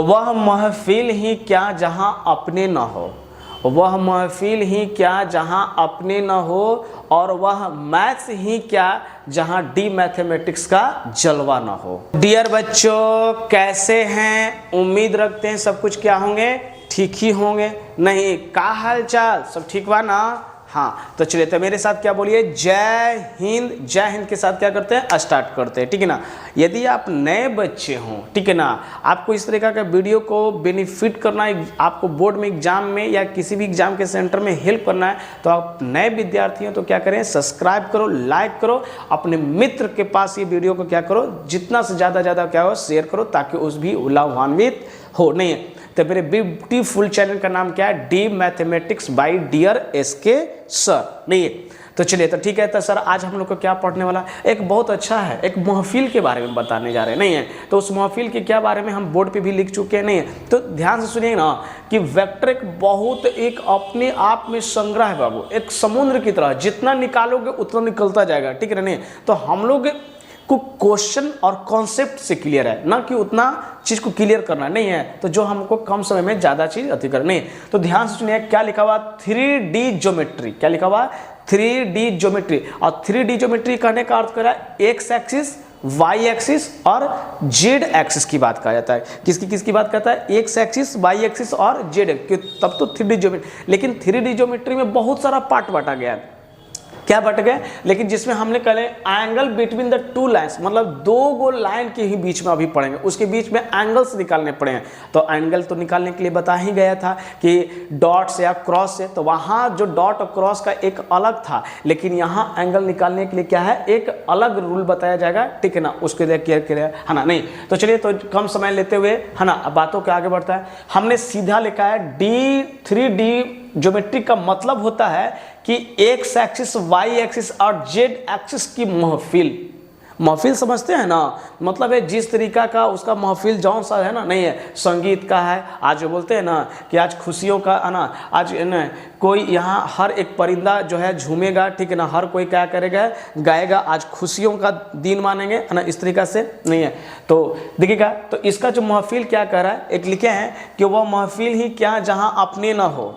वह महफिल ही क्या जहां अपने न हो, वह महफिल ही क्या जहां अपने न हो, और वह मैथ्स ही क्या जहां डी मैथमेटिक्स का जलवा न हो। डियर बच्चों, कैसे हैं? उम्मीद रखते हैं सब कुछ क्या होंगे, ठीक ही होंगे। नहीं, का हाल चाल, सब ठीक बा ना? हाँ, तो चलिए, तो मेरे साथ क्या बोलिए, जय हिंद। जय हिंद के साथ क्या करते हैं, स्टार्ट करते हैं, ठीक है ना। यदि आप नए बच्चे हों, ठीक है ना, आपको इस तरीका का वीडियो को बेनिफिट करना है, आपको बोर्ड में एग्जाम में या किसी भी एग्जाम के सेंटर में हेल्प करना है, तो आप नए विद्यार्थी हो तो क्या करें, सब्सक्राइब करो, लाइक करो, अपने मित्र के पास ये वीडियो को क्या करो, जितना से ज़्यादा क्या हो शेयर करो, ताकि उस भी लाभान्वित हो। नहीं है तो मेरे ब्यूटीफुल चैनल का नाम क्या है, D mathematics by dear SK sir. नहीं है तो चलिए, तो ठीक है। तो सर आज हम लोग को क्या पढ़ने वाला, एक बहुत अच्छा है, एक महफिल के बारे में बताने जा रहे हैं। नहीं है तो उस महफिल के क्या बारे में हम बोर्ड पे भी लिख चुके हैं। नहीं है तो ध्यान से सुनिए ना कि वेक्टर एक बहुत एक अपने आप में संग्रह है बाबू, एक समुद्र की तरह, जितना निकालोगे उतना निकलता जाएगा, ठीक है। नहीं तो हम लोग को क्वेश्चन और कॉन्सेप्ट से क्लियर है ना, कि उतना चीज को क्लियर करना नहीं है, तो जो हमको कम समय में ज्यादा चीज अति करनी है। तो ध्यान से सुनिए क्या लिखा हुआ, 3D ज्योमेट्री। क्या लिखा हुआ, 3D ज्योमेट्री। और 3D ज्योमेट्री कहने का अर्थ कर रहा है एक्स एक्सिस, वाई एक्सिस और जेड एक्सिस की बात कहा जाता है। किसकी बात करता है, एक्स एक्सिस, वाई एक्सिस और जेड, तब तो 3D ज्योमेट्री। लेकिन 3D ज्योमेट्री में बहुत सारा पार्ट बांटा गया है। क्या बट गए, लेकिन जिसमें हमने कहा angle between the two lines, मतलब दो गो लाइन के ही बीच में अभी पढ़ेंगे, उसके बीच में एंगल्स निकालने पड़े हैं। तो एंगल तो निकालने के लिए बता ही गया था कि डॉट से या क्रॉस से, तो वहां जो डॉट और क्रॉस का एक अलग था, लेकिन यहाँ एंगल निकालने के लिए क्या है, एक अलग रूल बताया जाएगा, ठीक है ना, उसके लिए क्लियर है ना। नहीं तो चलिए, तो कम समय लेते हुए है ना बातों के आगे बढ़ता है। हमने सीधा लिखा है D3D ज्योमेट्री का मतलब होता है कि एक्स एक्सिस, वाई एक्सिस और जेड एक्सिस की महफिल समझते हैं ना, मतलब है जिस तरीका का उसका महफिल जौन सा है ना। नहीं है संगीत का है, आज बोलते हैं ना कि आज खुशियों का है ना, आज न कोई यहाँ हर एक परिंदा जो है झूमेगा, ठीक है ना, हर कोई क्या करेगा, गाएगा, आज खुशियों का दिन मानेंगे, है ना, इस तरीका से। नहीं है तो देखिएगा, तो इसका जो महफिल क्या कह रहा है, एक लिखे हैं कि वह महफिल ही क्या जहाँ अपने न हो,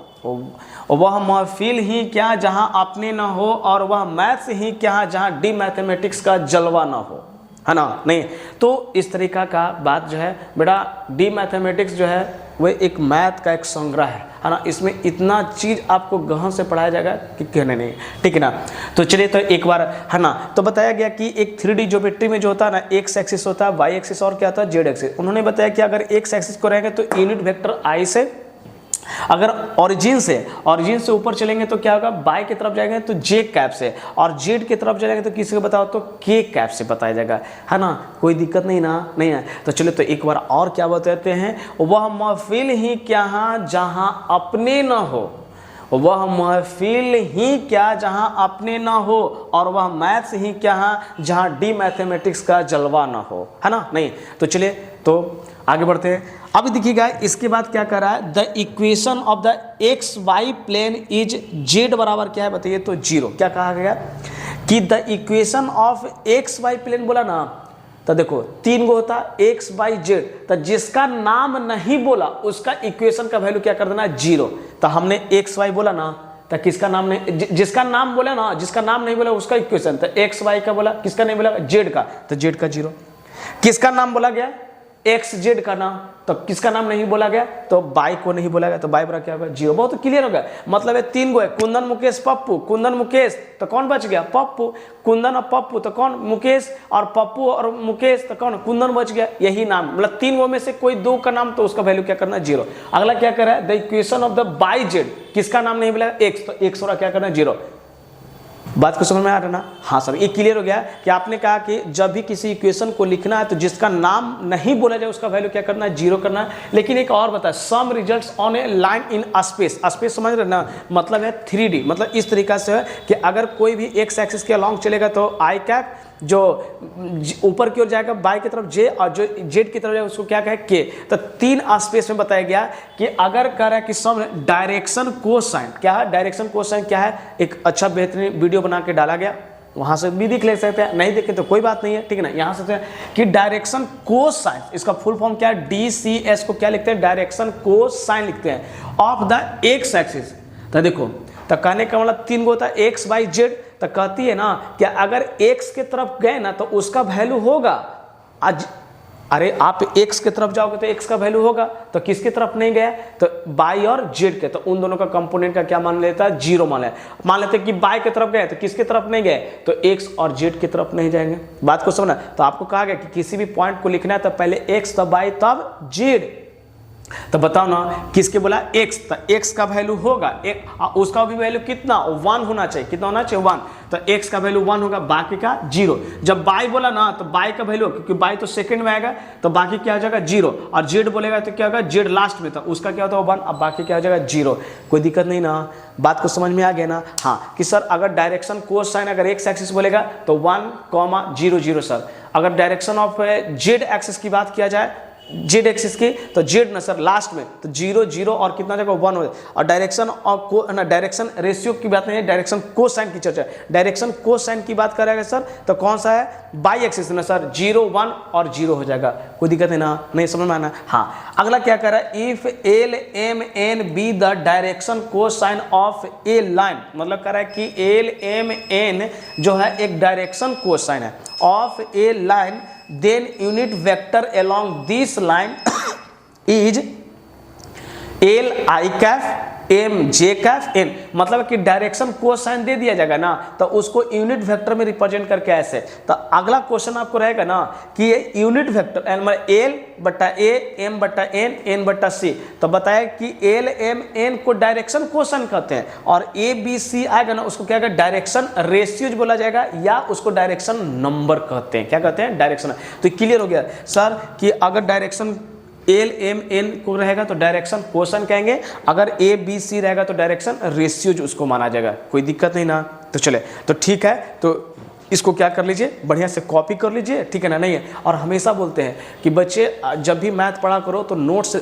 वह महफिल ही क्या जहां अपने न हो, और वह मैथ्स ही क्या जहां डी मैथमेटिक्स का जलवा न हो, है ना। नहीं तो इस तरीका का बात जो है बेटा, डी मैथमेटिक्स जो है वह एक मैथ का एक संग्रह है ना। इसमें इतना चीज आपको गहन से पढ़ाया जाएगा कि कहने नहीं, ठीक है ना। तो चलिए, तो एक बार है ना, तो बताया गया कि एक 3D ज्योमेट्री में जो होता है ना, एक्स एक्सिस होता है, वाई एक्सिस और क्या होता है, जेड एक्सिस। उन्होंने बताया कि अगर एक्स एक्सिस को रहेंगे तो यूनिट वेक्टर आई से, अगर ओरिजिन से ऊपर चलेंगे तो क्या होगा, बाय की तरफ जाएंगे तो जे कैप से, और जेड की तरफ जाएंगे तो किसी को बताओ तो के कैप से बताया जाएगा, है ना। कोई दिक्कत नहीं ना, नहीं है। तो चलो, तो एक बार और क्या बताते हैं, वह महफिल ही क्या जहां अपने न हो, वह महफिल ही क्या जहां अपने ना हो, और वह मैथ्स ही क्या जहां डी मैथमेटिक्स का जलवा ना हो, है ना। नहीं तो चलिए, तो आगे बढ़ते हैं। अब देखिएगा इसके बाद क्या कर रहा है, the equation of the X Y plane is Z बराबर क्या है बताइए, तो 0। क्या कहा गया कि the equation of X Y plane बोला ना, तो देखो 3 गो होता एक्स वाई जेड, तो जिसका नाम नहीं बोला उसका इक्वेशन का वैल्यू क्या कर देना, 0। तो हमने एक्स वाई बोला ना, तो किसका नाम नहीं, जिसका नाम बोला ना, जिसका नाम नहीं बोला उसका इक्वेशन, तो एक्स वाई का बोला, किसका नहीं बोला, जेड का, तो जेड का 0। किसका नाम बोला गया, एक्स जेड का नाम, तो किसका नाम नहीं बोला गया, तो बाई को नहीं बोला गया, तो बाई बरा क्या होगा, 0। बहुत क्लियर हो गया, मतलब है 3 गो है, कुंदन मुकेश पप्पू, कुंदन मुकेश, तो कौन बच गया, पप्पू, कुंदन और पप्पू, तो कौन, मुकेश, और पप्पू और मुकेश, तो कौन, कुंदन बच गया, यही नाम, मतलब 3 गो में से कोई 2 का नाम, तो उसका वैल्यू क्या करना, 0। अगला क्या कर रहा है, the equation of the by Z, किसका नाम नहीं बोला, एक्स, तो एक्स वाला क्या करना, 0। बात को समझ में आ रहा ना, हाँ सर, ये क्लियर हो गया कि आपने कहा कि जब भी किसी इक्वेशन को लिखना है तो जिसका नाम नहीं बोला जाए उसका वैल्यू क्या करना है, 0 करना है। लेकिन एक और बता, some results on a line in space, space समझ रहे ना, मतलब है 3D, मतलब इस तरीका से है कि अगर कोई भी एक्स एक्सिस के अलॉन्ग चलेगा तो आई कैप, जो ऊपर की ओर जाएगा बाई की तरफ जे, और जो जेड की तरफ जाएगा उसको क्या कहे, के। तो 3 स्पेस में बताया गया कि अगर कह रहा है कि सम डायरेक्शन कोसाइन, क्या है डायरेक्शन कोसाइन, क्या है, एक अच्छा बेहतरीन वीडियो बना के डाला गया, वहां से भी दिख ले सकते हैं, नहीं देखे तो कोई बात नहीं है, ठीक है ना। यहाँ से कि डायरेक्शन कोसाइन, इसका फुल फॉर्म क्या है, DCS को क्या लिखते हैं, डायरेक्शन कोसाइन लिखते हैं ऑफ द एक्स एक्सिस। तो देखो, तो कहने का मतलब 3 गो होता है एक्स बाई जेड। तो कहती है ना कि अगर एक्स के तरफ गए ना तो उसका वैल्यू होगा, अरे आप x की तरफ जाओगे तो x का वैल्यू होगा, तो किसकी तरफ नहीं गया, तो बाई और जेड के, तो उन दोनों का कंपोनेंट का क्या मान लेता है, 0 मान लेते हैं कि बाई की तरफ गए तो किसकी तरफ नहीं गए, तो x और z की तरफ नहीं जाएंगे। बात को समझना। तो आपको कहा गया कि किसी भी पॉइंट को लिखना है तो पहले x तब बाई तब z। तो बताओ ना, किसके बोला x, तो x का वैल्यू होगा उसका भी वैल्यू कितना 1 होना चाहिए, कितना होना चाहिए 1, तो x का वैल्यू 1 होगा, बाकी का 0। जब बाई बोला ना तो बाई का वैल्यू, क्योंकि बाई तो सेकंड में आएगा तो बाकी क्या हो जाएगा 0, और z बोलेगा तो क्या होगा, z लास्ट में, तो उसका क्या होता है 1, अब बाकी क्या हो जाएगा 0। कोई दिक्कत नहीं ना, बात को समझ में आ गया ना। हाँ कि सर अगर डायरेक्शन कोसाइन अगर x एक्सिस बोलेगा तो 1, 0, 0 सर। अगर डायरेक्शन ऑफ z एक्सिस की बात किया जाए, जेड एक्सिस की, तो जेड ना सर लास्ट में, तो 0, 0 और कितना जगह 1 हो जाए। और डायरेक्शन और डायरेक्शन रेशियो की बात नहीं है, डायरेक्शन कोसाइन की चर्चा है। डायरेक्शन कोसाइन की बात करेगा सर तो कौन सा है, बाई एक्सिस ना सर, 0, 1 और 0 हो जाएगा। कोई दिक्कत है ना, नहीं समझ में आना। हाँ अगला क्या कर रहा है, if L M N be the direction cosine of a line, मतलब कर रहा है कि एल एम एन जो है एक डायरेक्शन कोसाइन है of a line, then unit vector along this line is L I cap M J cap N, मतलब कि डायरेक्शन कोसाइन दे दिया जाएगा ना तो उसको यूनिट वेक्टर में रिप्रेजेंट करके ऐसे। तो अगला क्वेश्चन आपको रहेगा ना कि ये यूनिट वेक्टर मतलब L बटा A M बटा N N बटा C, तो बताया कि L M N को डायरेक्शन कोसाइन कहते हैं, और A B C आएगा ना उसको क्या कहते हैं, डायरेक्शन रेशियोज बोला जाएगा, या उसको डायरेक्शन नंबर कहते हैं। क्या कहते हैं, डायरेक्शन। तो क्लियर हो गया सर कि अगर डायरेक्शन एल एम एन को रहेगा तो डायरेक्शन कोसाइन कहेंगे, अगर ए बी सी रहेगा तो डायरेक्शन रेशियोज उसको माना जाएगा। कोई दिक्कत नहीं ना। तो चले, तो ठीक है, तो इसको क्या कर लीजिए, बढ़िया से कॉपी कर लीजिए, ठीक है ना। नहीं है, और हमेशा बोलते हैं कि बच्चे जब भी मैथ पढ़ा करो तो नोट्स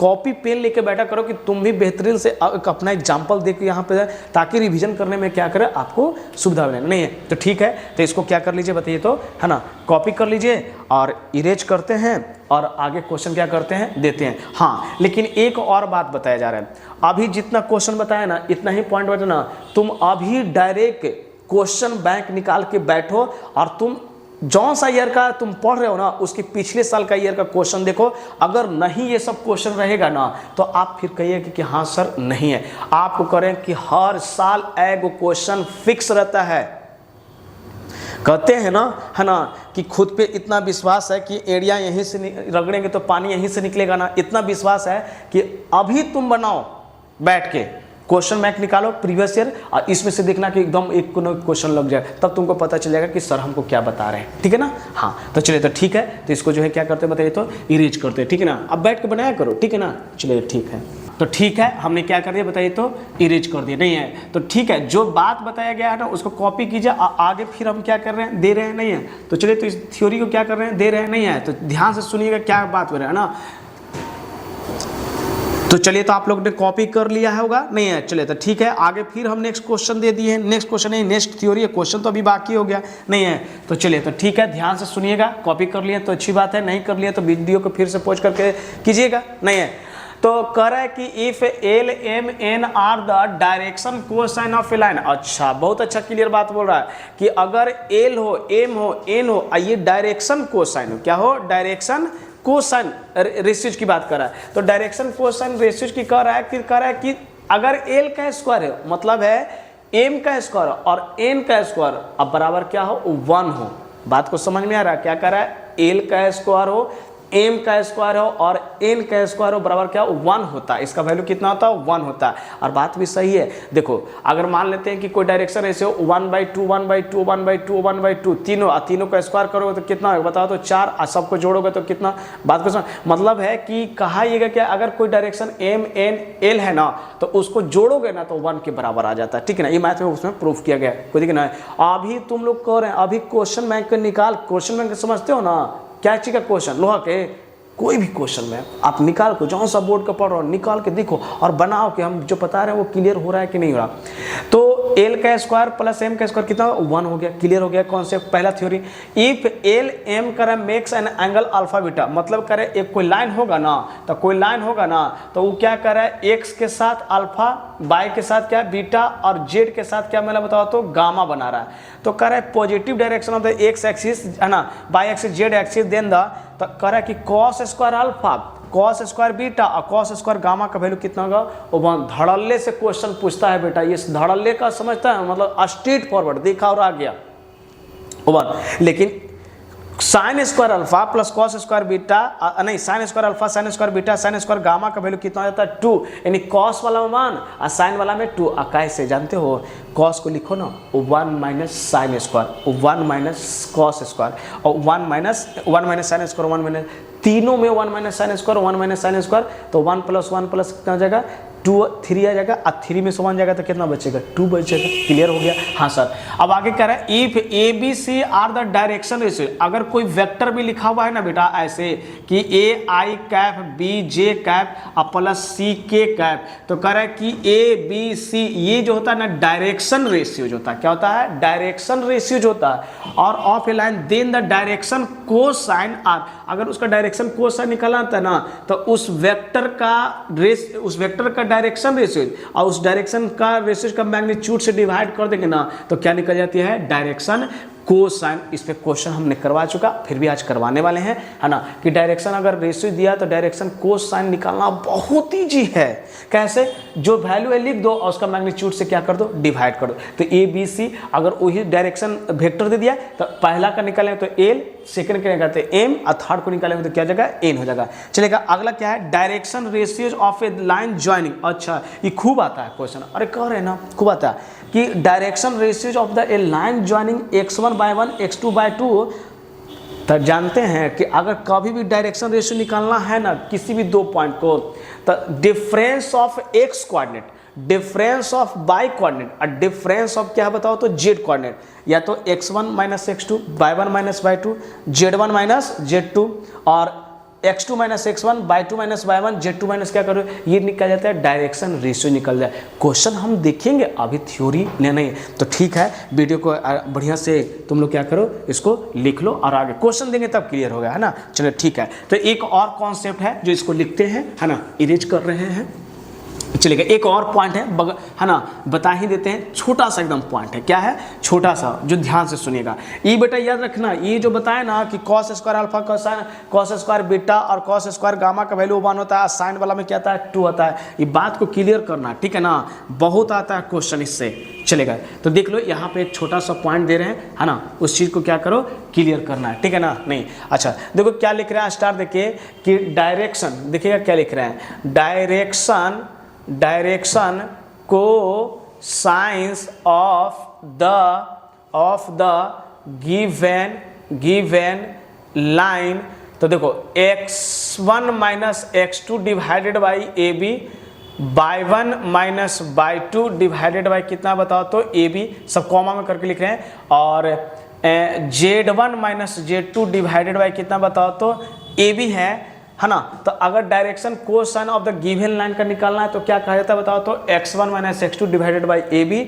कॉपी पेन लेके बैठा करो कि तुम भी बेहतरीन से अपना एग्जाम्पल देख के यहाँ पे, ताकि रिवीजन करने में क्या करे आपको सुविधा बने। नहीं है तो ठीक है, तो इसको क्या कर लीजिए बताइए, तो है ना, कॉपी कर लीजिए और इरेज करते हैं और आगे क्वेश्चन क्या करते हैं, देते हैं। हाँ लेकिन एक और बात बताया जा रहा है, अभी जितना क्वेश्चन बताया ना इतना ही पॉइंट बताना, तुम अभी डायरेक्ट क्वेश्चन बैंक निकाल के बैठो और तुम जौन सा ईयर का तुम पढ़ रहे हो ना उसके पिछले साल का ईयर का क्वेश्चन देखो। अगर नहीं ये सब क्वेश्चन रहेगा ना तो आप फिर कहिए कि हाँ सर नहीं है। आपको करें कि हर साल एक क्वेश्चन फिक्स रहता है। कहते हैं ना, है ना, कि खुद पे इतना विश्वास है कि एरिया यहीं से रगड़ेंगे तो पानी यहीं से निकलेगा ना, इतना विश्वास है कि अभी तुम बनाओ बैठ के क्वेश्चन बैंक निकालो प्रीवियस ईयर, और इसमें से देखना कि एकदम एक क्वेश्चन लग जाए, तब तुमको पता चल जाएगा कि सर हमको क्या बता रहे हैं। ठीक है ना। हाँ तो चलिए, तो ठीक है, तो इसको जो है क्या करते हैं बताइए, तो इरेज करते हैं। ठीक है ना, अब बैठ के बनाया करो। ठीक है ना, चलिए ठीक है, तो ठीक है, हमने क्या कर दिया बताइए, तो इरेज कर दिया। नहीं है तो ठीक है, जो बात बताया गया है ना उसको कॉपी कीजिए, आगे फिर हम क्या कर रहे हैं, दे रहे हैं। नहीं है तो चलिए, तो इस थ्योरी को क्या कर रहे हैं, दे रहे हैं। नहीं है तो ध्यान से सुनिएगा क्या बात हो रहा है ना। तो चलिए, तो आप लोग ने कॉपी कर लिया है होगा। नहीं है, चलिए तो ठीक है, आगे फिर हम नेक्स्ट क्वेश्चन दे दिए हैं। नेक्स्ट क्वेश्चन नहीं, नेक्स्ट थ्योरी है, क्वेश्चन तो अभी बाकी हो गया। नहीं है तो चलिए, तो ठीक है, ध्यान से सुनिएगा। कॉपी कर लिए तो अच्छी बात है, नहीं कर लिए तो वीडियो को फिर से पॉज करके कीजिएगा। नहीं है तो कह रहा है कि if L M N are the direction cosine of a line. अच्छा, बहुत अच्छा क्लियर बात बोल रहा है कि अगर एल हो, एम हो, एन हो, ये डायरेक्शन कोसाइन हो, क्या हो, डायरेक्शन कोसाइन रेशियोज की बात कर रहा है। तो डायरेक्शन कोसाइन रेशियोज की कह रहा है कि अगर एल का स्क्वायर है, मतलब है एम का स्क्वायर और एन का स्क्वायर अब बराबर क्या हो, 1 हो। बात को समझ में आ रहा है, क्या कर रहा है, एल का स्क्वायर हो, एम का स्क्वायर हो और एन का स्क्वायर हो, बराबर क्या, 1 होता है। इसका वैल्यू कितना होता है, 1 होता है। और बात भी सही है। देखो, अगर मान लेते हैं कि कोई डायरेक्शन ऐसे हो 1/2 1/2 1/2 1/2 तीनों का स्क्वायर करोगे तो कितना होगा बताओ, तो 4, और सबको जोड़ोगे तो कितना। बात को समझ, मतलब है कि कहाइएगा क्या, अगर कोई डायरेक्शन एम एन एल है ना तो उसको जोड़ोगे ना तो 1 के बराबर आ जाता है। ठीक है ना, ये मैथ में उसमें प्रूफ किया गया। कोई दिक्कत नहीं। अभी तुम लोग कह रहे हैं, अभी क्वेश्चन बैंक निकाल, क्वेश्चन बैंक समझते हो ना, क्या चीज का क्वेश्चन, लोहा के कोई भी क्वेश्चन में आप निकाल को, जौन सा बोर्ड का पढ़ रहे हो निकाल के देखो और बनाओ कि हम जो बता रहे हैं वो क्लियर हो रहा है कि नहीं हो रहा। तो एल का स्क्वायर प्लस एम का स्क्वायर कितना 1 हो गया। क्लियर हो गया कॉन्सेप्ट पहला थ्योरी। इफ एल एम करे makes an angle alpha beta, मतलब करे एक कोई लाइन होगा ना, तो कोई लाइन होगा ना तो वो क्या कर रहा है, एक्स के साथ अल्फा, वाई के साथ क्या बीटा और जेड के साथ क्या मैंने बताओ तो गामा बना रहा है। तो कह रहा है positive direction of the X axis है ना, Y axis Z axis, then the, तो कह रहा है कि cos square alpha cos square beta और कॉस स्क्वायर गामा का वैल्यू कितना होगा, वो धड़ल्ले से क्वेश्चन पूछता है बेटा। ये धड़ल्ले का समझता है मतलब स्ट्रेट फॉरवर्ड देखा और आ गया। लेकिन sine square alpha plus cos square beta, नहीं sine square alpha sine square beta sine square gamma का वैल्यू कितना हो जाता है 2, यानी कॉस वाला में 1 और साइन वाला में 2। कैसे जानते हो, कॉस को लिखो ना 1 minus sine square, 1 minus cos square और 1 माइनस साइन स्क्वायर, 1 माइनस, तीनों में 1 minus sine square 1 minus sine square, तो 1 प्लस कितना हो जाएगा 2, 3 आ जाएगा और 3 में से 1 जाएगा तो कितना बचेगा 2 बचेगा। क्लियर हो गया। हाँ सर। अब आगे कह रहा है if A B C are the direction ratio, अगर कोई वेक्टर भी लिखा हुआ है ना बेटा ऐसे कि ए आई कैप बी जे कैप और प्लस सी के कैप, तो कह रहा है कि ए बी सी ये जो होता है ना डायरेक्शन रेशियो जो होता है, क्या होता है डायरेक्शन रेशियो जो होता है, और of a line then the direction cosine are, अगर उसका डायरेक्शन कोसाइन निकालना था ना तो उस वेक्टर का डायरेक्शन रेशियो और उस डायरेक्शन का रेशियो का मैग्नीट्यूड से डिवाइड कर देंगे ना तो क्या निकल जाती है डायरेक्शन कोसाइन। इस पे क्वेश्चन हमने करवा चुका, फिर भी आज करवाने वाले हैं, है ना, कि डायरेक्शन अगर रेशियो दिया तो डायरेक्शन कोसाइन निकालना बहुत ईजी है। कैसे, जो वैल्यू है लिख दो और उसका मैग्नीट्यूड से क्या कर दो डिवाइड कर दो। तो ए बी सी अगर वही डायरेक्शन वेक्टर दे दिया तो पहला का निकालेंगे तो एल, सेकंड का निकालते एम और थर्ड को निकालेंगे तो क्या जाएगा एन हो जाएगा। चलेगा अगला क्या है direction ratios of a line joining. अच्छा ये खूब आता है क्वेश्चन, अरे कह रहे ना खूब आता है कि direction ratios of the A line joining x1/1 x2/2। तो जानते हैं कि अगर कभी भी डायरेक्शन रेशियो निकालना है ना किसी भी दो पॉइंट को, तो difference of X coordinate, difference of Y coordinate और डिफरेंस ऑफ क्या बताओ तो जेड कोऑर्डिनेट, या तो x1 minus x2 y1 minus y2 z1 minus z2 और x2 minus x1 y2 minus y1 z2 minus क्या करो, ये निकल जाता है डायरेक्शन रेशियो निकल जाए। क्वेश्चन हम देखेंगे, अभी थ्योरी लेना ही, तो ठीक है वीडियो को बढ़िया से तुम लोग क्या करो इसको लिख लो और आगे क्वेश्चन देंगे तब क्लियर होगा, है ना। चलो ठीक है, तो एक और कॉन्सेप्ट है जो इसको लिखते हैं, है ना, इरेज कर रहे हैं। चलेगा एक और पॉइंट है ना, बता ही देते हैं, छोटा सा एकदम पॉइंट है, क्या है छोटा सा, जो ध्यान से सुनिएगा। ये बेटा याद रखना, ये जो बताया ना कि cos square alpha cos square beta और कॉस स्क्वायर गामा का वैल्यू 1 होता है, साइन वाला में क्या आता है 2 आता है। ये बात को क्लियर करना, ठीक है ना, बहुत आता है क्वेश्चन इससे। चलेगा तो देख लो यहाँ पे एक छोटा सा पॉइंट दे रहे हैं, है ना, उस चीज़ को क्या करो क्लियर करना है, ठीक है ना। नहीं अच्छा देखो क्या लिख रहे हैं, स्टार देखिए कि डायरेक्शन, देखिएगा क्या लिख रहे हैं, direction cosines of the given line. तो देखो x1 minus x2 divided by A B, y1 minus y2 divided by कितना बताओ तो ए बी, सब कॉमा में करके लिख रहे हैं, और z1 minus z2 divided by कितना बताओ तो ए बी है ना। तो अगर direction cosine of the given line का निकालना है तो क्या कहा जाता है बताओ तो x1 minus x2 divided by A B,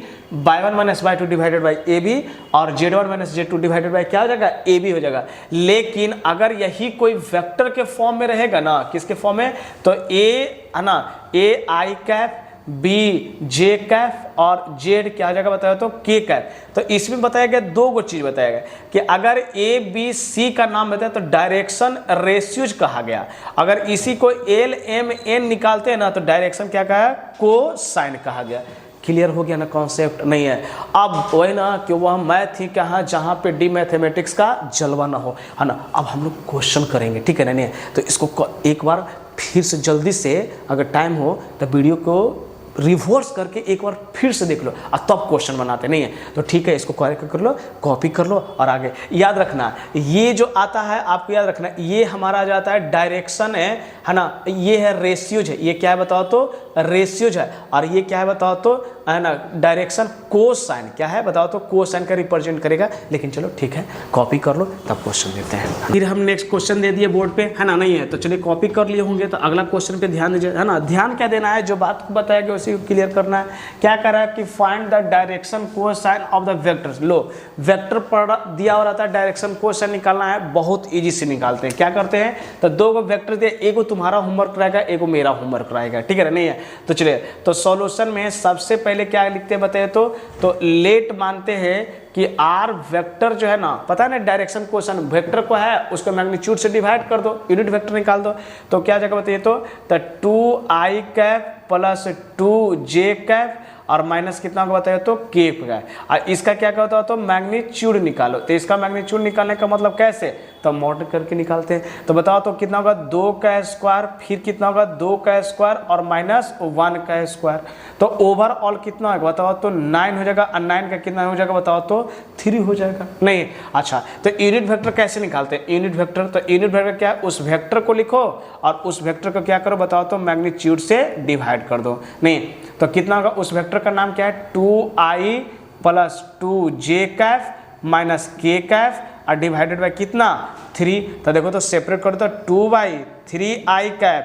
y1 minus y2 divided by A B और z1 minus z2 divided by क्या हो जाएगा ए बी हो जाएगा। लेकिन अगर यही कोई वेक्टर के फॉर्म में रहेगा ना, किसके फॉर्म में, तो ए है ना, ए आई कैप बी जे कैफ और जेड क्या हो जाएगा बताया तो के कैफ। तो इसमें बताया गया दो गो चीज बताया गया कि अगर ए बी सी का नाम बताया तो डायरेक्शन रेशियोज कहा गया, अगर इसी को एल एम एन निकालते हैं ना तो डायरेक्शन क्या कहा है कोसाइन कहा गया। क्लियर हो गया ना, कॉन्सेप्ट नहीं है। अब वही ना कि वह मैथ ही कहाँ जहाँ पे डी मैथमेटिक्स का जलवा ना हो, है ना। अब हम लोग क्वेश्चन करेंगे, ठीक है ना, नहीं तो इसको एक बार फिर से जल्दी से अगर टाइम हो तो वीडियो को रिवर्स करके एक बार फिर से देख लो और तब क्वेश्चन बनाते नहीं है तो ठीक है, इसको कर लो, कॉपी कर लो और आगे याद रखना। ये जो आता है आपको याद रखना, ये हमारा जाता है डायरेक्शन है ना, ये है रेशियोज है, ये क्या है बताओ तो रेशियोज है, और ये क्या है बताओ तो है ना डायरेक्शन कोसाइन क्या है बताओ तो कोसाइन का रिप्रेजेंट करेगा। लेकिन चलो ठीक है कॉपी कर लो तब क्वेश्चन देते हैं। फिर हम नेक्स्ट क्वेश्चन दे दिए बोर्ड पे है ना, नहीं है तो चलिए कॉपी कर लिए होंगे तो अगला क्वेश्चन पे ध्यान दीजिए है ना। ध्यान क्या देना है, जो बात को बताया गया उसी को क्लियर करना है। क्या कर रहा है कि find the direction cosine of the vectors. Low vector पर दिया हो रहता है, डायरेक्शन कोसाइन निकालना है, बहुत ईजी से निकालते हैं। क्या करते हैं तो दो को वेक्टर दिए, एगो तुम्हारा होमवर्क रहेगा एगो मेरा होमवर्क रहेगा, ठीक है नहीं है। तो चलिए तो सॉल्यूशन में सबसे पहले क्या लिखते हैं बताइए तो लेट मानते हैं कि आर वेक्टर जो है ना, पता है ना डायरेक्शन क्वेश्चन वेक्टर को है उसको मैग्नीट्यूड से डिवाइड कर दो, यूनिट वेक्टर निकाल दो। तो क्या जगह बताइए तो 2i cap plus 2j cap और माइनस कितना होगा बताइए तो k का। और इसका क्या होता है तो मैग्नीट्यूड निकालो। तो इसका मैग्नीट्यूड निकालने का मतलब कैसे तो मॉड करके निकालते हैं। तो बताओ तो कितना होगा 2 का स्क्वायर, फिर कितना होगा 2 का स्क्वायर और माइनस 1 का स्क्वायर। तो ओवरऑल कितना होगा बताओ तो 9 हो जाएगा। और 9 का कितना हो जाएगा बताओ तो 3 हो जाएगा नहीं। अच्छा तो यूनिट वेक्टर कैसे निकालते हैं, यूनिट वेक्टर तो यूनिट वेक्टर क्या है, उस वेक्टर को लिखो और उस वेक्टर को क्या करो बताओ तो मैग्नीट्यूड से डिवाइड कर दो। नहीं तो कितना होगा, उस वेक्टर का नाम क्या है 2i plus 2j Kaif minus k Kaif और डिवाइडेड बाय कितना 3। तो देखो तो सेपरेट कर दो 2/3i cap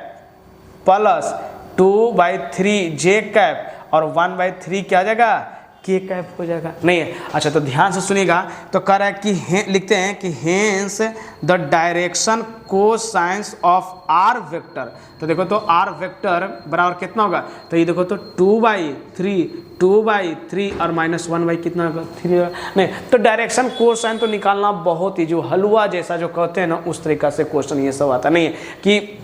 plus 2/3j cap और 1/3 क्या आ जाएगा k कैप हो जाएगा नहीं है। अच्छा तो ध्यान से सुनिएगा तो कह रहा है कि लिखते हैं कि hence the direction cosines of R vector. तो देखो तो आर वेक्टर बराबर कितना होगा तो ये देखो तो 2/3 और माइनस 1 कितना होगा 3 नहीं। तो डायरेक्शन कोसाइन तो निकालना बहुत ही जो हलवा जैसा जो कहते हैं ना उस तरीका से क्वेश्चन ये सब आता नहीं है कि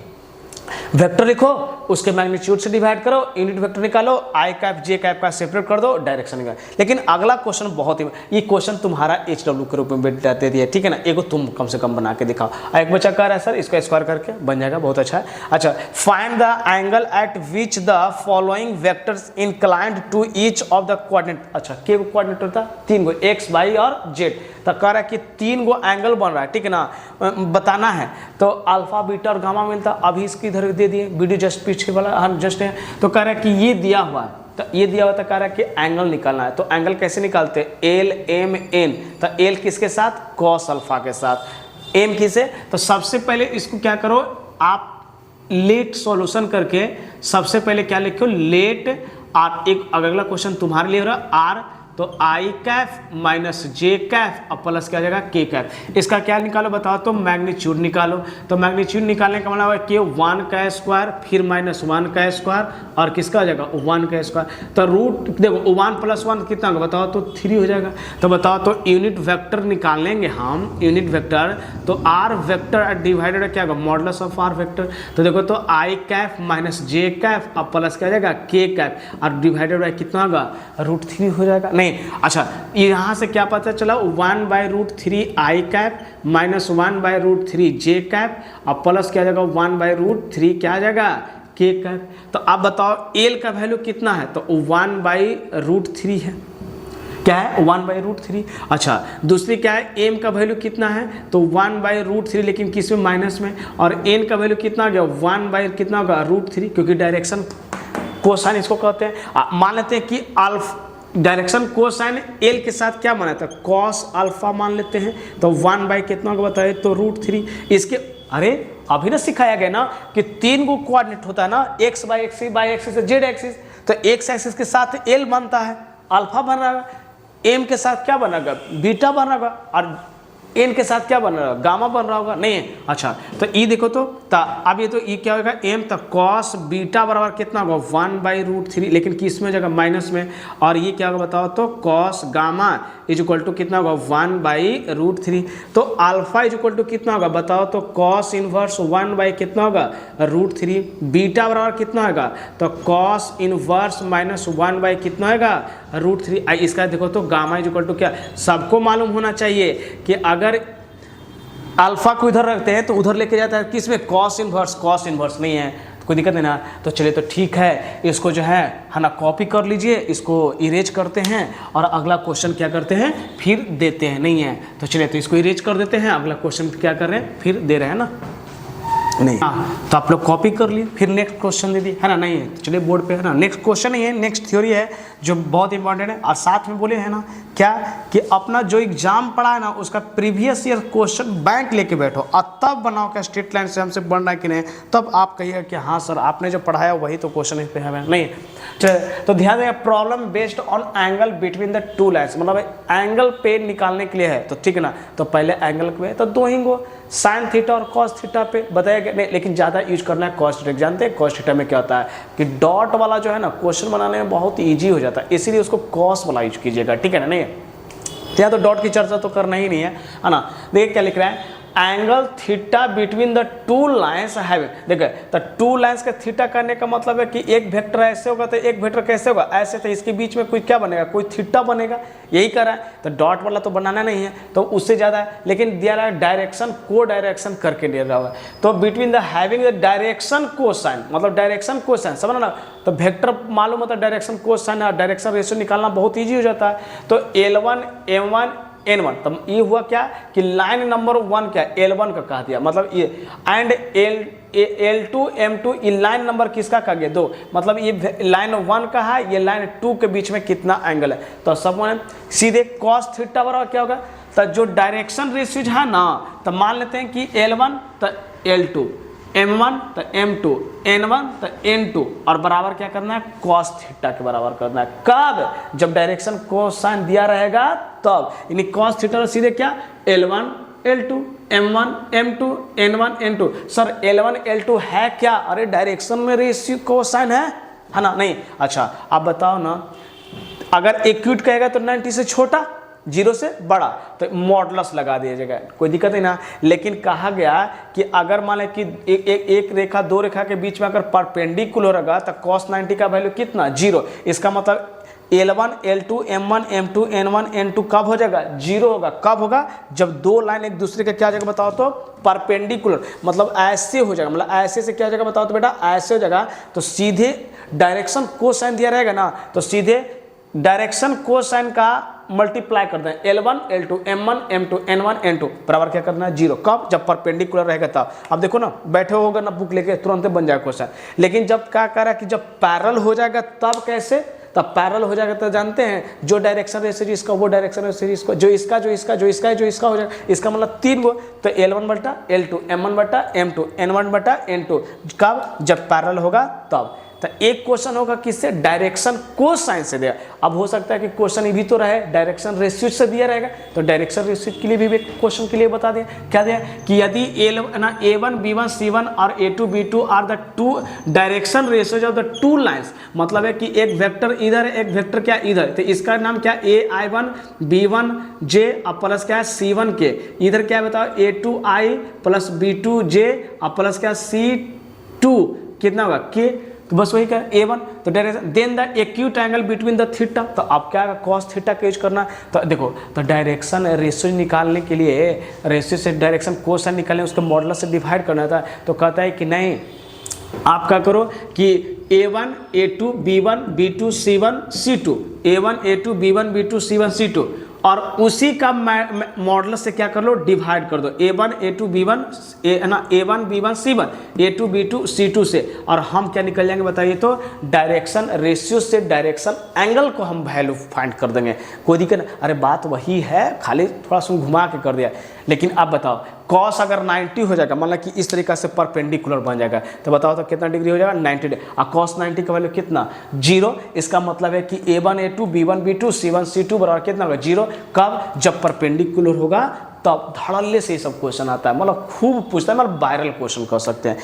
वेक्टर लिखो उसके मैग्नीट्यूड से डिवाइड करो, यूनिट वेक्टर निकालो, आई कैप जे कैप का सेपरेट कर दो, डायरेक्शन निकालो। लेकिन अगला क्वेश्चन बहुत ही, ये क्वेश्चन तुम्हारा HW के रूप में दे दिया ठीक है ना, एगो तुम कम से कम बना के दिखाओ। एक बच्चा कह रहा है सर इसको स्क्वायर करके बन जाएगा, बहुत अच्छा है। अच्छा find the angle at which the following vectors inclined to each of the coordinate. अच्छा के को कोऑर्डिनेट होता है 3 गो x y और z। तो कह रहा है कि 3 गो एंगल बन रहा है ठीक है ना, बताना है। तो अल्फा बीटा और गामा मिलता, अभी इसकी इधर दे दिए वीडियो जस्ट पीछे वाला हम जस्ट है। तो कह रहा है कि ये दिया हुआ है, तो ये दिया हुआ था कह रहा है कि एंगल निकालना है। तो एंगल कैसे निकालते हैं एल एम एन। तो एल किसके साथ कॉस अल्फा के साथ, एम किसे। तो सबसे पहले इसको क्या करो आप लेट सॉल्यूशन करके सबसे पहले क्या लिखो लेट आर। एक अगला क्वेश्चन तुम्हारे लिए हो रहा आर तो आई कैफ माइनस जे कैफ और प्लस क्या जाएगा के कैफ। इसका क्या निकालो बताओ तो मैग्नीट्यूड निकालो। तो मैग्नीट्यूड निकालने का मतलब है कि 1 का स्क्वायर फिर माइनस 1 का स्क्वायर और किसका हो जाएगा 1 का स्क्वायर। तो रूट देखो 1 + 1 कितना होगा बताओ तो 3 हो जाएगा। तो बताओ तो यूनिट वेक्टर निकाल लेंगे हम, यूनिट वेक्टर तो आर वेक्टर डिवाइडेड क्या होगा मॉडुलस ऑफ आर वेक्टर। तो देखो तो आई कैफ माइनस जे कैफ और प्लस क्या जाएगा के कैफ और डिवाइडेड बाय कितना होगा √3 हो जाएगा नहीं। अच्छा यहाँ से क्या पता चला 1/√3 आई कैप माइनस 1/√3 जे कैप और प्लस क्या जाएगा 1/√3 क्या आ जाएगा के कैप। तो आप बताओ एल का वैल्यू कितना है तो 1/√3 है, क्या है 1/√3। अच्छा दूसरी क्या है एम का वैल्यू कितना है तो 1/√3 लेकिन किस में माइनस में, और एन का वैल्यू कितना आ गया 1 कितना होगा √3 क्योंकि डायरेक्शन कोसाइन इसको कहते हैं। मान लेते हैं कि अल्फा डायरेक्शन कोसाइन एल के साथ क्या माना था कॉस अल्फा मान लेते हैं। तो 1 कितना होगा बताइए तो √3। इसके अरे अभी ना सिखाया गया ना कि 3 गो कोऑर्डिनेट होता है ना x y एक्सिस से z एक्सिस। तो x एक्सिस के साथ एल बनता है अल्फा बन रहा है, एम के साथ क्या बनेगा बीटा बन रहा होगा और एन के साथ क्या बन रहा है गामा बन रहा होगा नहीं है। अच्छा तो ई देखो तो अब ये तो ई क्या होगा एम तो कॉस बीटा बराबर कितना होगा 1/√3 लेकिन किस में जगह माइनस में, और ये क्या होगा बताओ तो कॉस गामा इक्वल टू कितना होगा 1/√3। तो अल्फा इक्वल टू कितना होगा बताओ तो कॉस इनवर्स 1 कितना होगा √3। बीटा बराबर कितना होगा तो कॉस इनवर्स माइनस 1 कितना होगा √3। इसका देखो तो गामा इक्वल टू क्या सबको मालूम होना चाहिए कि अगर अल्फा को इधर रखते हैं तो उधर लेके जाता है किस में कॉस इनवर्स नहीं है तो कोई दिक्कत नहीं ना। तो चलिए तो ठीक है इसको जो है ना कॉपी कर लीजिए, इसको इरेज करते हैं और अगला क्वेश्चन क्या करते हैं फिर देते हैं नहीं है। तो चलिए तो इसको इरेज कर देते हैं, अगला क्वेश्चन क्या कर रहे हैं फिर दे रहे हैं ना। नहीं। तो आप लोग कॉपी कर लिए, फिर नेक्स्ट क्वेश्चन दे दिए, है ना, नहीं है तो चलिए बोर्ड पे, है ना। नेक्स्ट क्वेश्चन ही है, नेक्स्ट थ्योरी है जो बहुत इंपॉर्टेंट है। और साथ में बोले है ना क्या कि अपना जो एग्जाम पड़ा है ना उसका प्रीवियस ईयर क्वेश्चन बैंक लेके बैठो और तब बनाओ क्या स्ट्रेट लाइन से हमसे बन रहा है कि नहीं, तब आप कहिएगा कि हाँ सर आपने जो पढ़ाया वही तो क्वेश्चन इस पे है नहीं। तो ध्यान देगा, problem based on angle between the two lines, मतलब एंगल पे निकालने के लिए है तो ठीक है ना। तो पहले एंगल पे तो दो ही गो साइन थीटा और कॉस थीटा पे बताया गया नहीं, लेकिन ज़्यादा यूज करना है कॉस थीटा। जानते हैं कॉस थीटा में क्या होता है कि डॉट वाला जो है ना क्वेश्चन बनाने में बहुत ईजी हो जाता है, इसीलिए उसको कॉस वाला यूज कीजिएगा, ठीक है ना। नहीं यहाँ तो डॉट की चर्चा तो करना ही नहीं है ना। देखिए क्या लिख रहा है, angle theta between the two lines having, देखिए तो टू लाइन्स का थीटा करने का मतलब है कि एक वेक्टर ऐसे होगा तो एक वेक्टर कैसे होगा, ऐसे, तो इसके बीच में कोई क्या बनेगा, कोई थीटा बनेगा, यही कर रहा है। तो डॉट वाला तो बनाना नहीं है तो उससे ज़्यादा है, लेकिन दिया रहा है डायरेक्शन को डायरेक्शन करके दिया रहा है। तो between the having the direction cosine, मतलब डायरेक्शन कोसाइन, समझ ना। तो वेक्टर मालूम होता है डायरेक्शन कोसाइन और डायरेक्शन रेशियो निकालना बहुत ईजी हो जाता है। तो L1 M1 N1, तब ये हुआ क्या कि लाइन नंबर 1 क्या L1 का कह दिया, मतलब ये एंड L2 M2 ये लाइन नंबर किसका कहा गया 2, मतलब ये लाइन 1 का है, ये लाइन 2 के बीच में कितना एंगल है। तो सब सीधे cos थीटा बराबर क्या होगा, तो जो डायरेक्शन रेशियो है ना, तो मान लेते हैं कि L1 तो L2, M1 तो M2, N1 तो N2 और बराबर क्या करना है cos थीटा के बराबर करना है। कब, जब डायरेक्शन कोसाइन दिया रहेगा तब, यानी cos थीटा सीधे क्या L1 L2 M1 M2 N1 N2। Sir L1 L2 है क्या, अरे डायरेक्शन में रेशियो कोसाइन है ना, नहीं। अच्छा आप बताओ ना, अगर एक्यूट कहेगा तो 90 से छोटा, 0 से बड़ा, तो मॉडुलस लगा दिया जाएगा, कोई दिक्कत नहीं ना। लेकिन कहा गया कि अगर मान लें कि एक रेखा दो रेखा के बीच में अगर परपेंडिकुलर होगा तो cos 90 का वैल्यू कितना 0, इसका मतलब L1 L2 M1 M2 N1 N2 कब हो जाएगा 0 होगा। कब होगा, जब दो लाइन एक दूसरे का क्या हो जाएगा बताओ तो परपेंडिकुलर, मतलब ऐसे हो जाएगा, मतलब ऐसे से क्या हो जाएगा बताओ तो बेटा ऐसे हो जाएगा। तो सीधे डायरेक्शन कोसाइन दिया रहेगा ना, तो सीधे डायरेक्शन कोसाइन का मल्टीप्लाई कर दें L1 L2 M1 M2 N1 N2 बराबर क्या करना है 0। कब, जब परपेंडिकुलर रहेगा तब। अब देखो ना, बैठे होगा ना बुक लेके तुरंत बन जाएगा क्वेश्चन। लेकिन जब क्या कह रहा है कि जब पैरेलल हो जाएगा तब कैसे, तब पैरेलल हो जाएगा तो जानते हैं जो डायरेक्शन रेशियो इसका वो डायरेक्शन रेशियो इसका, जो इसका जो इसका जो इसका जो इसका हो जाएगा, इसका मतलब 3 गो, तो L1 बटा L2 M1 बटा M2 N1 बटा N2। कब, जब पैरेलल होगा तब। तो एक क्वेश्चन होगा किससे, डायरेक्शन कोसाइन से दिया। अब हो सकता है कि क्वेश्चन ये भी तो रहे डायरेक्शन रेशियो से दिया रहेगा, तो डायरेक्शन रेशियो के लिए भी क्वेश्चन के लिए बता दिया क्या दिया कि यदि A1 B1 C1 और A2 B2 are the two direction ratios of the two lines, मतलब है कि एक वेक्टर इधर एक वेक्टर क्या इधर, तो इसका नाम क्या AI1 B1 J और प्लस क्या है C1 के, इधर क्या बताओ A2I प्लस B2J और प्लस क्या C2 कितना होगा K, तो बस वही क्या A1। तो direction then the acute angle between the theta, तो अब क्या cos थीटा का यूज करना। तो देखो, तो डायरेक्शन रेशियो निकालने के लिए, रेशियो से डायरेक्शन कोसाइन निकालने उसको मॉडुलस से डिवाइड करना था। तो कहता है कि नहीं, आप क्या करो कि A1 A2 B1 B2 C1 C2, A1 A2 B1 B2 C1 C2 और उसी का मॉडुलस से क्या कर लो डिवाइड कर दो A1 A2 B1 A1 B1 C1 A2 B2 C2 से, और हम क्या निकल जाएंगे बताइए तो डायरेक्शन रेशियो से डायरेक्शन एंगल को हम वैल्यू फाइंड कर देंगे। कोई दिक्कत नहीं, अरे बात वही है, खाली थोड़ा सा घुमा के कर दिया। लेकिन अब बताओ cos अगर 90 हो जाएगा, मतलब कि इस तरीका से परपेंडिकुलर बन जाएगा, तो बताओ तो कितना डिग्री हो जाएगा 90 डिग्री। और cos 90 का वैल्यू कितना 0, इसका मतलब है कि A1 A2 B1 B2 C1 C2 बराबर कितना होगा 0। कब, जब परपेंडिकुलर होगा तब। धड़ल्ले से ये सब क्वेश्चन आता है, मतलब खूब पूछता है, मतलब वायरल क्वेश्चन कह सकते हैं।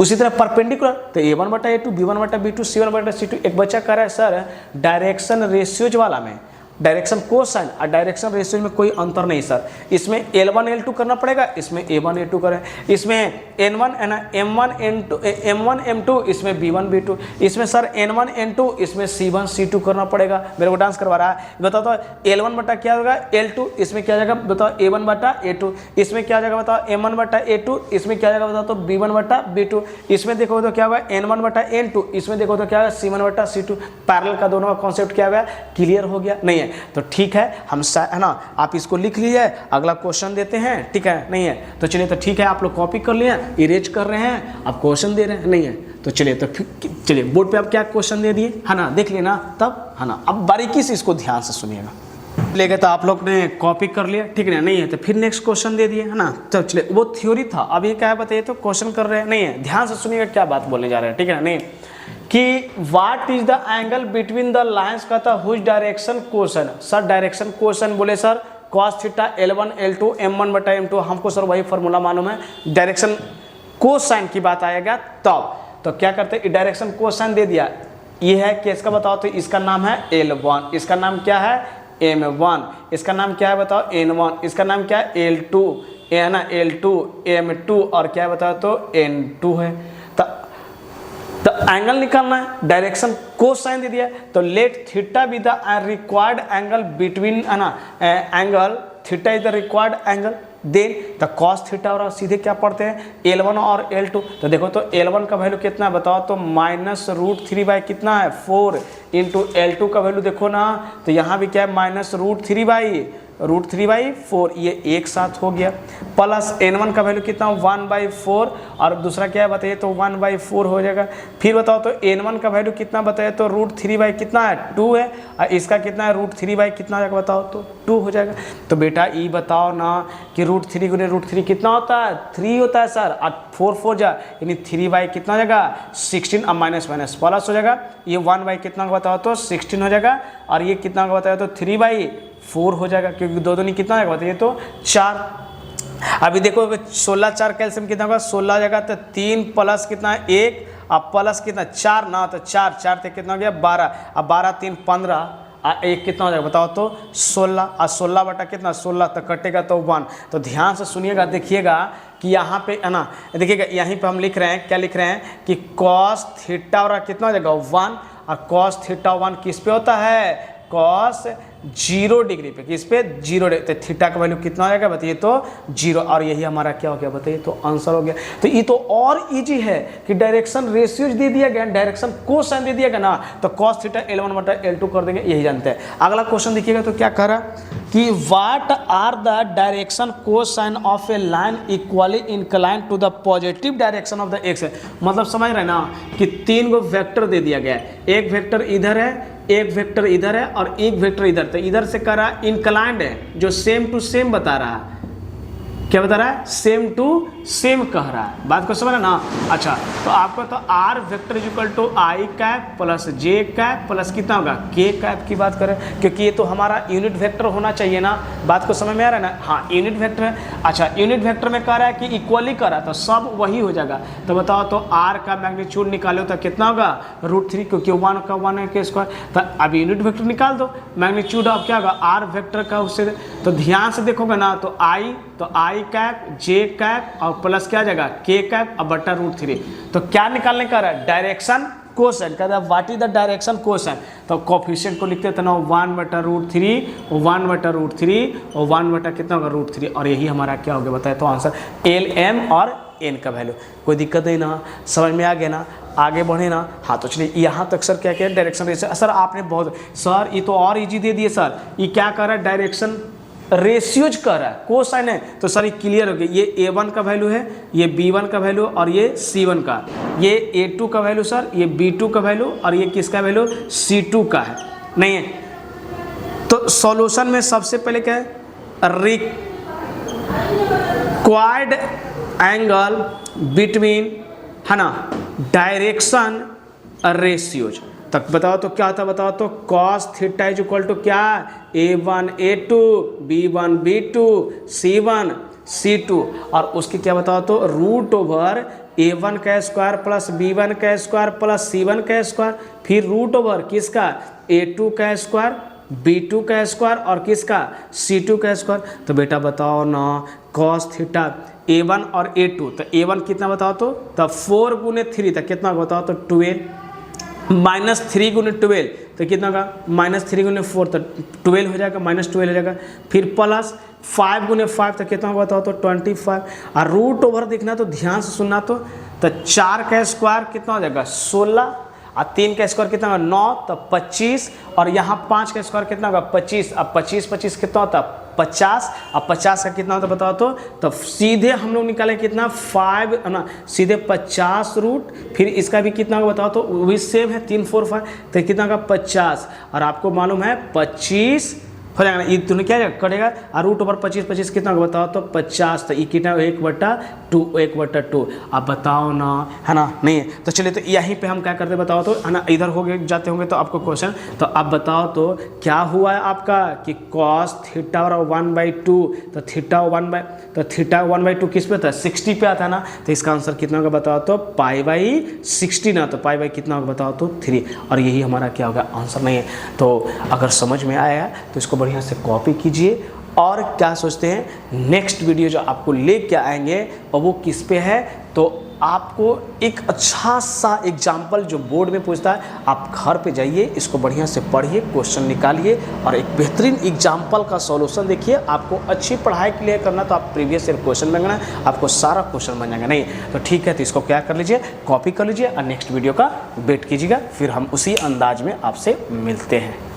उसी तरह परपेंडिकुलर तो A1 बटा A2 B1 बटा B2 C1 बटा C2। एक बच्चा कह रहा है सर डायरेक्शन रेशियोज वाला में डायरेक्शन कोसाइन और डायरेक्शन रेशियो में कोई अंतर नहीं सर, इसमें L1 L2 करना पड़ेगा, इसमें A1 A2 करें, इसमें N1 M1 N2 M1 M2, इसमें B1 B2, इसमें सर N1 N2, इसमें C1 C2 करना पड़ेगा। मेरे को डांस करवा रहा है, बताओ तो L1 बटा क्या होगा L2, इसमें क्या जाएगा बताओ A1 बटा A2, इसमें क्या जाएगा बताओ M1 बटा A2, इसमें क्या जाएगा बताओ तो B1 बटा B2, इसमें देखो तो क्या होगा N1 बटा N2, इसमें देखो तो क्या होगा C1 बटा C2। पैरेलल का दोनों का कॉन्सेप्ट क्या हो गया, क्लियर हो गया नहीं है। तो ठीक है, हम है ना, आप इसको लिख लीजिए, अगला क्वेश्चन देते हैं, ठीक है, नहीं है तो चलिए, तो ठीक है, आप लोग कॉपी कर लिए, इरेज कर रहे हैं, आप क्वेश्चन दे रहे हैं, नहीं है तो चलिए, तो चलिए बोर्ड पे आप क्या क्वेश्चन दे दिए, है ना, देख लेना तब, है ना। अब बारीकी से इसको ध्यान से सुनिएगा, लेके तो आप लोग ने कॉपी कर लिया, ठीक है, नहीं है तो फिर नेक्स्ट क्वेश्चन दे दिए, है ना। तो चलिए, वो थ्योरी था, अब ये क्या है बताइए, तो क्वेश्चन कर रहे हैं, नहीं है, ध्यान से सुनिएगा क्या बात बोलने जा रहे हैं, ठीक है ना, नहीं कि what is the angle between the lines का था whose direction question, sir direction question बोले sir cos theta L1 L2 M1 बटा M2, हमको सर वही फॉर्मूला मालूम है, डायरेक्शन कोसाइन की बात आएगा तब, तो क्या करते हैं, डायरेक्शन कोसाइन दे दिया, ये है केस का बताओ, तो इसका नाम है L1, इसका नाम क्या है M1, इसका नाम क्या है बताओ N1, इसका नाम क्या है L2, है ना, L2 M2 और क्या है बताओ तो N2 है। तो एंगल निकालना है, डायरेक्शन कोसाइन दे दिया, तो let theta be the required angle between, है ना, angle theta is the required angle, then the cos theta, और सीधे क्या पढ़ते हैं L1 और L2, तो देखो तो L1 का वैल्यू कितना है बताओ तो -√3 बाई कितना है 4 इंटू L2 का वैल्यू देखो ना, तो यहाँ भी क्या है -√3/4, ये एक साथ हो गया, प्लस N1 का वैल्यू कितना 1/4 और दूसरा क्या है बताइए तो 1/4 हो जाएगा, फिर बताओ तो N1 का वैल्यू कितना बताइए तो √3 कितना है 2 है, और इसका कितना है √3 कितना जाएगा बताओ तो 2 हो जाएगा। तो बेटा ये बताओ ना कि √3 गुने √3 कितना होता है 3 होता है सर, और 4 जा यानी 3 कितना जाएगा 16, अब माइनस माइनस प्लस हो जाएगा, ये 1 कितना का बताओ तो 16 हो जाएगा, और ये कितना का बताओ तो 3/4 हो जाएगा, क्योंकि दो दूनी कितना जाएगा बताइए तो 4। अभी देखो 16 4 कैल्शियम कितना होगा 16 जगह, तो 3 प्लस कितना है 1, अब प्लस कितना 4 ना, तो 4 4 थे कितना हो गया 12, अब 12 3 15 और 1 कितना हो जाएगा बताओ तो 16, और 16 बटा कितना 16 तो कटेगा तो 1। तो ध्यान से सुनिएगा, देखिएगा कि यहाँ पे है ना, देखिएगा यहीं पे हम लिख रहे हैं, क्या लिख रहे हैं कि cos थीटा और कितना हो जाएगा 1, और cos थीटा 1 किस पे होता है cos 0 डिग्री पे, किस पे 0 डिग्री, तो थीटा का वैल्यू कितना हो जाएगा बताइए तो 0, और यही हमारा क्या हो गया बताइए तो आंसर हो गया। तो ये तो और इजी है कि डायरेक्शन रेशियोज दे दिया गया, डायरेक्शन कोसाइन दे दिया गया ना, तो cos थीटा L1 बटा L2 कर देंगे, यही जानते हैं। अगला क्वेश्चन देखिएगा तो क्या कह रहा कि what are the direction cosine of a line equally inclined to the positive direction of the x, मतलब समझ रहे ना कि 3 गो वेक्टर दे दिया गया है, एक वेक्टर इधर है, एक वेक्टर इधर है और एक वेक्टर इधर, तो इधर से कह रहा है इंक्लाइंड है, जो सेम टू सेम बता रहा है, क्या बता रहा है सेम टू सेम कह रहा है, बात को समझ ना। अच्छा, तो आपको तो r vector equal to i cap plus j cap plus कितना होगा के कैप की बात करें, क्योंकि ये तो हमारा यूनिट वेक्टर होना चाहिए ना, बात को समझ में आ रहा है ना। हाँ यूनिट वेक्टर है। अच्छा यूनिट वेक्टर में कह रहा है कि इक्वली कर रहा है, तो सब वही हो जाएगा। तो बताओ तो आर का मैग्नीट्यूड निकालो तो कितना होगा √3, क्योंकि 1 का 1 के स्क्वायर। तो अब यूनिट वेक्टर निकाल दो, मैग्नीट्यूड अब क्या होगा आर वेक्टर का उससे। तो ध्यान से देखोगे ना, तो आई कैप जे कैप और प्लस क्या आ जाएगा के कैप और बटा √3। तो क्या निकालने का रहा है डायरेक्शन कोसाइन, कहता है what is the direction cosine. तो कोफिशिएंट को लिखते थे ना 1/√3 1/√3 और 1 कितना होगा √3, और यही हमारा क्या हो गया बताए तो आंसर एल एम और एन का वैल्यू। कोई दिक्कत नहीं ना, समझ में आ गया ना, आगे बढ़े ना। हाँ तो चलिए यहाँ तक सर क्या क्या डायरेक्शन रेशियो। सर आपने बहुत सर ये तो और इजी दे दिए सर, ये क्या कर रहा है डायरेक्शन रेशियोज कर रहा है, कोसाइन है। तो सर ये क्लियर हो गया, ये A1 का वैल्यू है, ये B1 का वैल्यू और ये C1 का, ये A2 का वैल्यू सर, ये B2 का वैल्यू और ये किसका वैल्यू C2 का है, नहीं है। तो सॉल्यूशन में सबसे पहले क्या है रिक्वायर्ड एंगल बिटवीन है ना डायरेक्शन रेशियोज तक बताओ तो क्या होता है बताओ तो cos theta is equal to क्या A1 A2 B1 B2 C1 C2 और उसके क्या बताओ तो √A1 का स्क्वायर प्लस B1 का स्क्वायर प्लस C1 का स्क्वायर, फिर √, किसका A2 का स्क्वायर B2 का स्क्वायर और किसका C2 का स्क्वायर। तो बेटा बताओ ना cos थीटा A1 और A2, तो A1 कितना बताओ तो 4 गुने 3 तक कितना बताओ तो 12 -3 गुने 12 तो कितना होगा -3 गुने 4 तो 12 हो जाएगा, -12 हो जाएगा। फिर प्लस 5 गुने 5 तो कितना होगा बताओ तो 25 और √, देखना तो ध्यान से सुनना तो 4 का स्क्वायर कितना हो जाएगा 16 और 3 का स्क्वायर कितना होगा 9, तो 25, और यहाँ 5 का स्क्वायर कितना होगा 25। अब 25 25 कितना होता है 50। अब 50 का कितना होता है बताओ तो सीधे हम लोग निकालें कितना 5 ना, सीधे 50 रूट, फिर इसका भी कितना होगा बताओ तो वही सेम है 3 4 5, तो कितना होगा 50। और आपको मालूम है 25 हो जाएगा ना, ये दोनों क्या करेगा, और रूट ओवर 25 25 कितना होगा बताओ तो 50, तो ये कितना 1/2। आप बताओ ना, है ना। नहीं तो चलिए, तो यहीं पे हम क्या करते बताओ तो, है ना, इधर हो गए जाते होंगे तो आपको क्वेश्चन, तो आप बताओ तो क्या हुआ है आपका कि cos थीटा और 1/2, तो थीटा 1/2 किस पे था 60 पे आता है ना, तो इसका आंसर कितना होगा बताओ तो π/60 ना, तो π कितना होगा बताओ तो 3, और यही हमारा क्या होगा आंसर नहीं है। तो अगर समझ में आया तो इसको बढ़िया से कॉपी कीजिए, और क्या सोचते हैं नेक्स्ट वीडियो जो आपको लेके आएंगे और वो किस पे है, तो आपको एक अच्छा सा एग्जाम्पल जो बोर्ड में पूछता है, आप घर पे जाइए, इसको बढ़िया से पढ़िए, क्वेश्चन निकालिए, और एक बेहतरीन एग्जाम्पल का सॉल्यूशन देखिए। आपको अच्छी पढ़ाई क्लियर करना तो आप प्रीवियस ईयर क्वेश्चन बनाना, आपको सारा क्वेश्चन बन जाएगा। नहीं तो ठीक है, तो इसको क्या कर लीजिए, कॉपी कर लीजिए, और नेक्स्ट वीडियो का वेट कीजिएगा, फिर हम उसी अंदाज में आपसे मिलते हैं।